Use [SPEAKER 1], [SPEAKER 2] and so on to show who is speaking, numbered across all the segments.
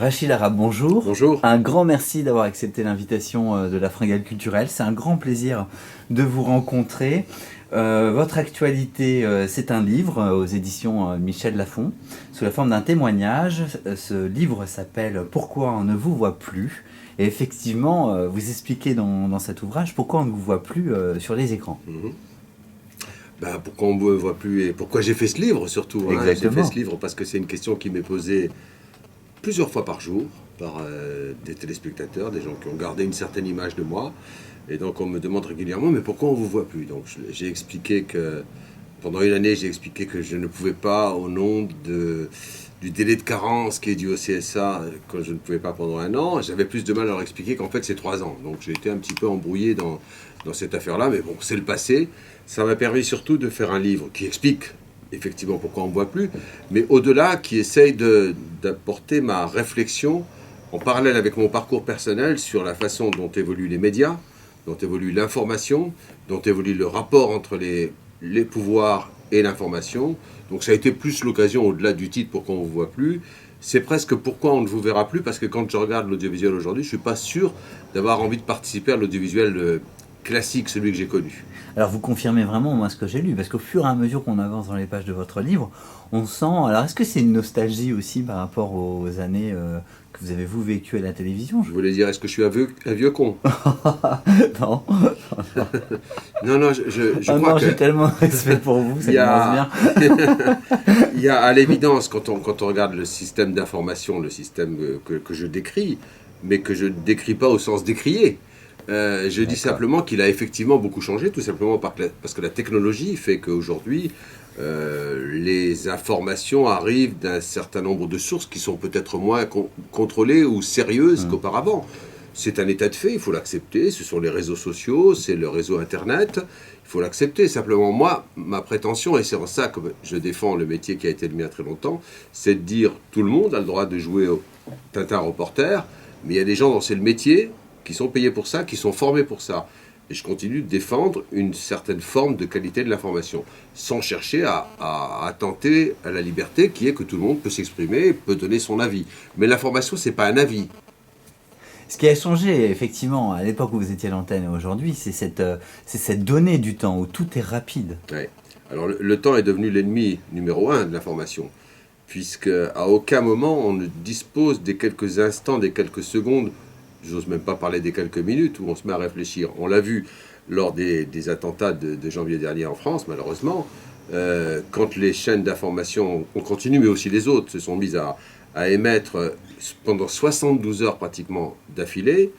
[SPEAKER 1] Rachid Arabe, bonjour.
[SPEAKER 2] Bonjour.
[SPEAKER 1] Un grand merci d'avoir accepté l'invitation de la Fringale Culturelle. C'est un grand plaisir de vous rencontrer. Votre actualité, c'est un livre aux éditions Michel Lafon, sous la forme d'un témoignage. Ce livre s'appelle « Pourquoi on ne vous voit plus ?» Et effectivement, vous expliquez dans cet ouvrage pourquoi on ne vous voit plus sur les écrans.
[SPEAKER 2] Pourquoi on ne me voit plus et pourquoi j'ai fait ce livre surtout. J'ai fait ce livre parce que c'est une question qui m'est posée plusieurs fois par jour par des téléspectateurs, des gens qui ont gardé une certaine image de moi. Et donc on me demande régulièrement, mais pourquoi on ne vous voit plus? Donc j'ai expliqué que, pendant une année, j'ai expliqué que je ne pouvais pas, au nom du délai de carence qui est dû au CSA, que je ne pouvais pas pendant un an. J'avais plus de mal à leur expliquer qu'en fait c'est 3 ans. Donc j'ai été un petit peu embrouillé dans cette affaire-là, mais bon, c'est le passé. Ça m'a permis surtout de faire un livre qui explique effectivement pourquoi on ne me voit plus, mais au-delà, qui essaye d'apporter ma réflexion en parallèle avec mon parcours personnel sur la façon dont évoluent les médias, dont évolue l'information, dont évolue le rapport entre les pouvoirs et l'information. Donc ça a été plus l'occasion, au-delà du titre, pourquoi on ne vous voit plus, c'est presque pourquoi on ne vous verra plus, parce que quand je regarde l'audiovisuel aujourd'hui, je ne suis pas sûr d'avoir envie de participer à l'audiovisuel classique, celui que j'ai connu.
[SPEAKER 1] Alors vous confirmez vraiment moi ce que j'ai lu, parce qu'au fur et à mesure qu'on avance dans les pages de votre livre, on sent... Alors est-ce que c'est une nostalgie aussi par rapport aux années que vous avez vous vécues à la télévision?
[SPEAKER 2] Je voulais dire, est-ce que je suis un vieux con?
[SPEAKER 1] Non.
[SPEAKER 2] Non, je
[SPEAKER 1] oh
[SPEAKER 2] crois
[SPEAKER 1] non,
[SPEAKER 2] que...
[SPEAKER 1] j'ai tellement de respect pour vous, ça commence
[SPEAKER 2] bien. Il y a à l'évidence, quand on regarde le système d'information, le système que je décris, mais que je ne décris pas au sens décrié. Je dis simplement qu'il a effectivement beaucoup changé, tout simplement parce que la technologie fait qu'aujourd'hui, les informations arrivent d'un certain nombre de sources qui sont peut-être moins contrôlées ou sérieuses qu'auparavant. C'est un état de fait, il faut l'accepter, ce sont les réseaux sociaux, c'est le réseau Internet, il faut l'accepter. Simplement, moi, ma prétention, et c'est en ça que je défends le métier qui a été le mien très longtemps, c'est de dire tout le monde a le droit de jouer au Tintin reporter, mais il y a des gens dont c'est le métier, qui sont payés pour ça, qui sont formés pour ça. Et je continue de défendre une certaine forme de qualité de l'information, sans chercher à attenter à la liberté qui est que tout le monde peut s'exprimer, peut donner son avis. Mais l'information, c'est pas un avis.
[SPEAKER 1] Ce qui a changé, effectivement, à l'époque où vous étiez à l'antenne et aujourd'hui, c'est cette donnée du temps, où tout est rapide.
[SPEAKER 2] Ouais. Alors le temps est devenu l'ennemi numéro 1 de l'information, puisque à aucun moment on ne dispose des quelques instants, des quelques secondes, j'ose même pas parler des quelques minutes où on se met à réfléchir. On l'a vu lors des attentats de janvier dernier en France, malheureusement, quand les chaînes d'information, on continue, mais aussi les autres, se sont mises à émettre pendant 72 heures pratiquement d'affilée,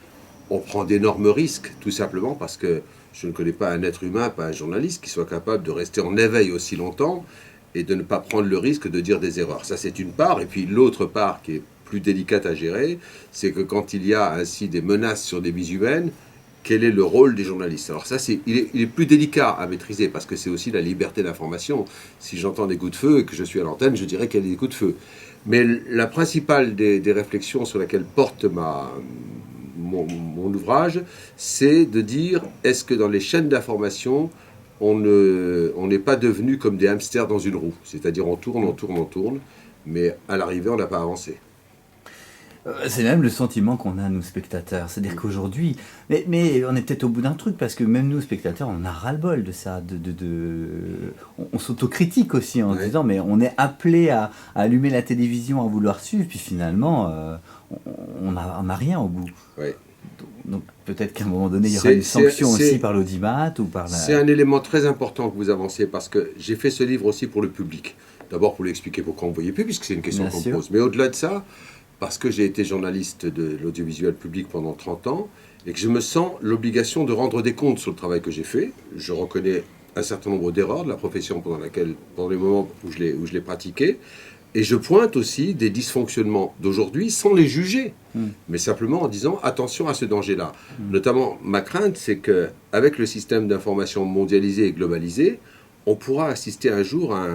[SPEAKER 2] on prend d'énormes risques, tout simplement parce que je ne connais pas un être humain, pas un journaliste, qui soit capable de rester en éveil aussi longtemps et de ne pas prendre le risque de dire des erreurs. Ça, c'est une part. Et puis l'autre part qui est plus délicate à gérer, c'est que quand il y a ainsi des menaces sur des vies humaines, quel est le rôle des journalistes? Alors ça, il est plus délicat à maîtriser parce que c'est aussi la liberté d'information. Si j'entends des coups de feu et que je suis à l'antenne, je dirais qu'il y a des coups de feu. Mais la principale des réflexions sur laquelle porte mon ouvrage, c'est de dire, est-ce que dans les chaînes d'information, on n'est pas devenu comme des hamsters dans une roue? C'est-à-dire on tourne, mais à l'arrivée, on n'a pas avancé.
[SPEAKER 1] C'est même le sentiment qu'on a, nous, spectateurs. C'est-à-dire qu'aujourd'hui... Mais on est peut-être au bout d'un truc, parce que même nous, spectateurs, on a ras-le-bol de ça. On s'autocritique aussi en se disant, mais on est appelé à allumer la télévision, à vouloir suivre, puis finalement, on n'a rien au bout.
[SPEAKER 2] Ouais.
[SPEAKER 1] Donc peut-être qu'à un moment donné, il y aura une sanction aussi par l'audimat ou par la...
[SPEAKER 2] C'est un élément très important que vous avanciez, parce que j'ai fait ce livre aussi pour le public. D'abord pour lui expliquer pourquoi on ne voyait plus, puisque c'est une question qu'on me pose. Mais au-delà de ça, parce que j'ai été journaliste de l'audiovisuel public pendant 30 ans, et que je me sens l'obligation de rendre des comptes sur le travail que j'ai fait. Je reconnais un certain nombre d'erreurs de la profession pendant les moments où je l'ai pratiqué, et je pointe aussi des dysfonctionnements d'aujourd'hui sans les juger, mais simplement en disant attention à ce danger-là. Notamment, ma crainte, c'est qu'avec le système d'information mondialisé et globalisé, on pourra assister un jour à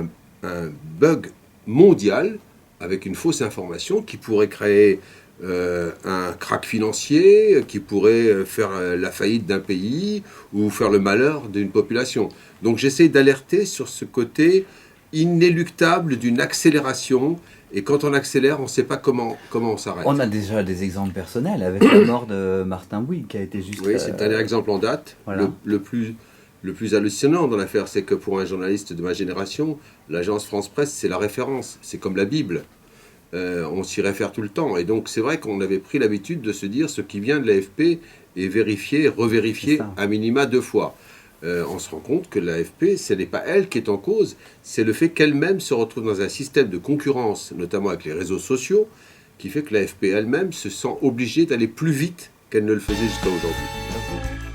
[SPEAKER 2] un bug mondial avec une fausse information qui pourrait créer un krach financier, qui pourrait faire la faillite d'un pays ou faire le malheur d'une population. Donc j'essaie d'alerter sur ce côté inéluctable d'une accélération Et quand on accélère, on ne sait pas comment on s'arrête.
[SPEAKER 1] On a déjà des exemples personnels avec la mort de Martin Bouygues qui a été juste...
[SPEAKER 2] Oui, c'est le dernier exemple en date.
[SPEAKER 1] Voilà.
[SPEAKER 2] Le plus hallucinant dans l'affaire, c'est que pour un journaliste de ma génération, l'agence France-Presse, c'est la référence. C'est comme la Bible. On s'y réfère tout le temps. Et donc, c'est vrai qu'on avait pris l'habitude de se dire ce qui vient de l'AFP est vérifié, revérifié à minima 2 fois. On se rend compte que l'AFP, ce n'est pas elle qui est en cause, c'est le fait qu'elle-même se retrouve dans un système de concurrence, notamment avec les réseaux sociaux, qui fait que l'AFP elle-même se sent obligée d'aller plus vite qu'elle ne le faisait jusqu'à aujourd'hui.